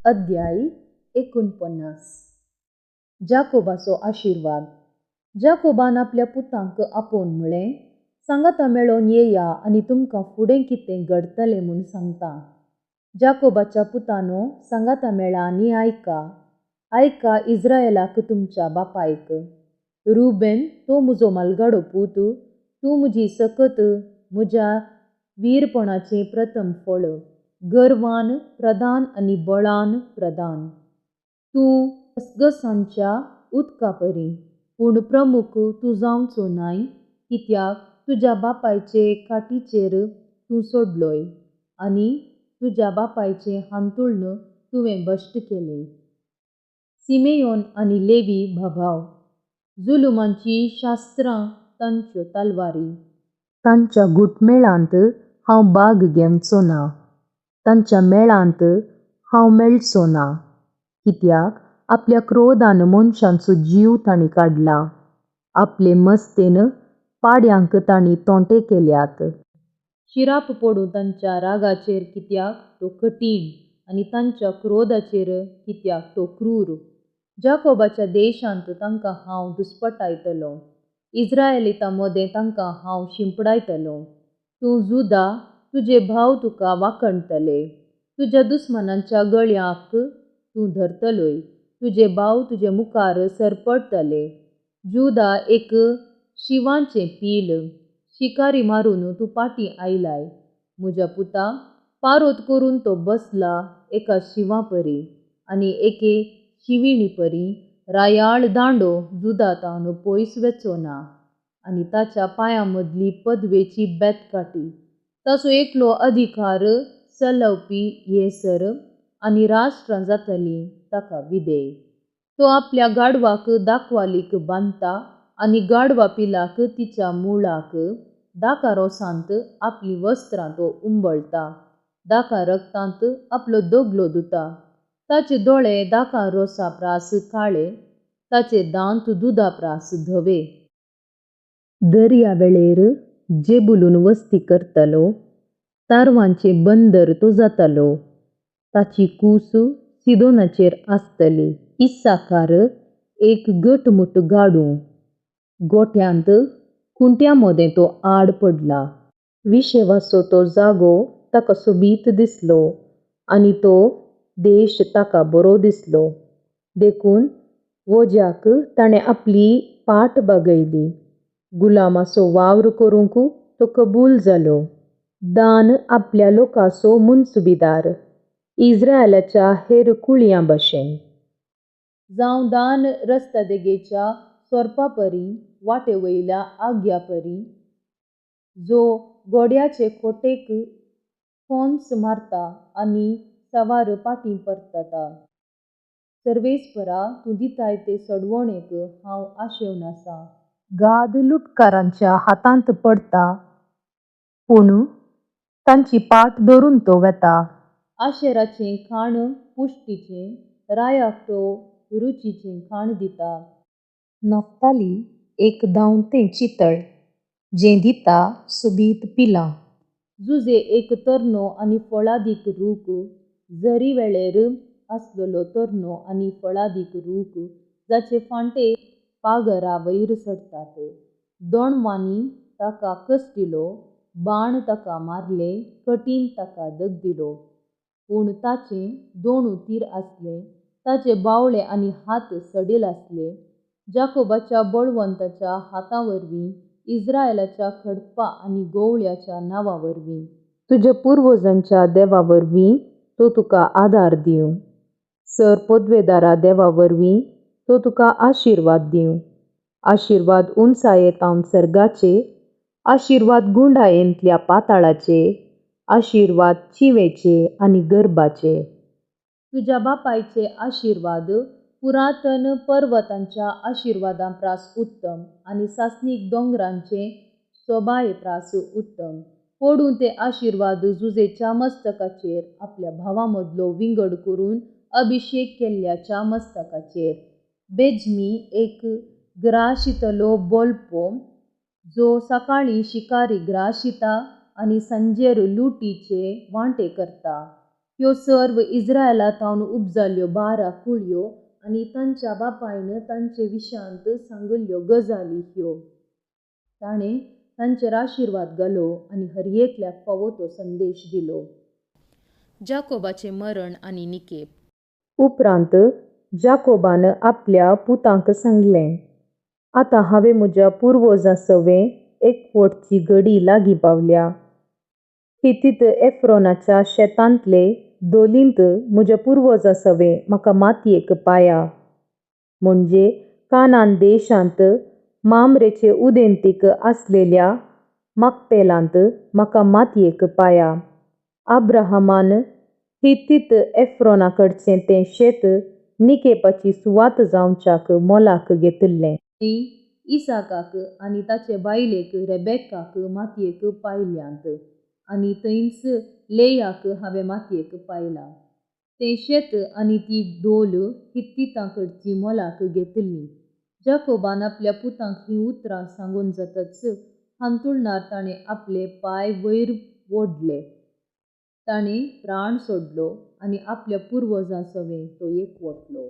अध्याय 49. जाकोबाचो आशिर्वाद. जाकोबान आपल्या पुतांक आपोवन म्हळें, सांगाता मेळोन येया आनी तुमकां फुडें कितें घडतलें म्हूण सांगता. जाकोबाच्या पुतांनो, सांगाता मेळा आनी आयका इस्रायेलाक तुमच्या बापायक. रुबेन, तो म्हजो मालगाडो पूत, तूं म्हजी सकत म्हज्या वीरपणाचें प्रथम फळ, गर्वान प्रधान आनी बळान प्रधान. तूं घसघसांच्या उदका परी, पूण प्रमुख तूं जावचो नाय, कित्याक तुज्या बापायचे काटीचेर तूं सोडलोय आनी तुज्या बापायचें हांतुळण तुवें भश्ट केलें. सिमेयोन आनी लेवी भाभाव, जुलुमांची शास्त्रां तांच्यो तलवारी. तांच्या गुटमेळांत हांव भाग घेवचो ना, तांच्या मेळांत हांव मेळचो ना, कित्याक आपल्या क्रोधान मनशांचो जीव तांणी काडला. आपले मस्तेन पाड्यांक तांणी तोंटे केल्यात. शिराप पडूं तांच्या रागाचेर, कित्याक तो कठीण, आनी तांच्या क्रोधाचेर, कित्याक तो क्रूर. जाकोबाच्या देशांत तांकां हांव दुस्पटायतलों, इस्रायेलीतां मदें तांकां हांव शिंपडायतलों. तूं जुदा, तुजे भाव तुका वाखणटले, तुज्या दुस्मनांच्या गळ्याक तूं धरतलोय, तुजे भाव तुजे मुखार सरपटतले. जुदा एक शिवांचें पील, शिकारी मारून तूं फाटीं आयलाय. म्हज्या पुता, पारोत करून तो बसला एका शिवा परी आनी एके शिविणी परी. रायाळ दांडो जुदांतावन पयस वेचो ना, आनी ताच्या पांयां मदली पदवेची बेतकाटी. ताचो एकलो अधिकार चलवपी येसर, आनी राष्ट्रां जातलीं ताका विधेय. तो आपल्या गाडवाक दाखवालीक बांदता आनी गाडवा पिलाक तिच्या मुळाक. दाखा रोसांत आपलीं वस्त्रां तो उंबळटा, दाखा रगतांत आपलो दोगलो धुता. ताचे दोळे दाखा रोसा प्रास काळे, ताचे दांत दुदा प्रास धवे. दर्यावेळेर जेबुलून वस्ती करतलो, तारवांचें बंदर तो जातलो. ताची कूस सिदोनाचेर आसतली. इस्साकार एक घटमूट गाडूं, गोठ्यांत खुंट्यां मदें तो आड पडला. विशेवाचो तो जागो ताका सोबीत दिसलो, आनी तो देश ताका बरो दिसलो. देखून वोज्याक ताणें आपली पाट बागयली. गुलामाचो वावर करूंक तो कबूल जालो. दान आपल्या लोकाचो मुनसुबीदार, इस्रायेलाच्या हेर कुळियां भाशेन. जावं दान रस्त्या देगेच्या सोरपा परी, वाटेवयल्या आग्या परी, जो गोड्याचे खोटेक फोंस मारता आनी सवार फाटीं परतता. सर्वेस्परा, तूं दिताय ते सोडवणेक हांव आशेवन आसां. गाद लुटकारांच्या हातांत पडटा, पूण तांची पाट धरून तो वेता. आशेराचें खाण पुश्टीचें, रायाक तो रुचीचें खाण दिता. नफ्ताली एक धांवतें चितळ, जें दिता सोबीत पिलां. जुजे एक तरनो आनी फळादीक रूख, झरी वेळेर आसलोलो तरनो आनी फळादीक रूख, जाचे फांटे पागरा वयर सडटात. दोणवांनी ताका कसटिलो, बाण ताका मारले, कठीण ताका दगदिलो. पूण ताचें दोणू तीर आसले, ताचे बावळे आनी हात सडेल आसले. जाकोबाच्या बळवंताच्या हातावरवीं, इस्रायेलाच्या खडपा आनी गवळ्याच्या नांवावरवीं, तुज्या पुर्वजांच्या देवावरवीं तो तुका आदार दिवं. सरपोदवेदारा देवावरवीं तो तुका आशिर्वाद दिवं. आशिर्वाद उंचायेंतावन सर्गाचे, आशिर्वाद गुंडायेंतल्या पाताळाचे, आशिर्वाद चिवेचे आनी गर्भाचे. तुज्या बापायचे आशिर्वाद पुरातन पर्वतांच्या आशिर्वादां प्रास उत्तम, आनी सासणीक दोंगरांचे सोबाये प्रास उत्तम. पडूं ते आशिर्वाद जुजेच्या मस्तकाचेर, आपल्या भावा मदलो विंगड करून अभिशेक केल्ल्याच्या मस्तकाचेर. बेजमी एक ग्राशितलो बोलपो, जो सकाळीं शिकारी ग्राशिता आनी सांजेर लुटीचे वांटे करता. ह्यो सर्व इस्रायेलांतावन उपजाल्ल्यो 12 कुळयो आनी तांच्या बापायन तांचे विशांत सांगल्ल्यो गजाली ह्यो. ताणें तांचेर आशिर्वाद घालो आनी हर एकल्याक फावो तो संदेश दिलो. जाकोबाचें मरण आनी निकेप. उपरांत जाकोबान आपल्या पुतांक सांगलें, आतां हांवें म्हज्या पुर्वजां सवें एकवटची घडी लागीं पावल्या. हितीत एफ्रोनाच्या शेतांतले दोलींत म्हज्या पुर्वजां सवें म्हाका मातयेक पाया. म्हणजे कानान देशांत माम्रेचे उदेंतीक आसलेल्या मकपेलांत म्हाका मातयेक पाया. अब्राहमान हितीत एफ्रोना कडचें तें शेत निकेपाची सुवात जावच्याक मोलाक घेतलें. इसाकाक आनी ताचे बायलेक रेबेक्काक मातयेक पायल्यांत आनी थंयच लेयाक हांवें मातयेक पायलां. तें शेत आनी ती दोल हित्तीतांकडची मोलाक घेतलीं. जाकोबान आपल्या पुतांक हीं उतरां सांगून जातच हांतुरणार ताणें आपले पाय वयर ओडले. ताणें प्राण सोडलो आनी आपल्या पुर्वजां सवें तो एकवटलो.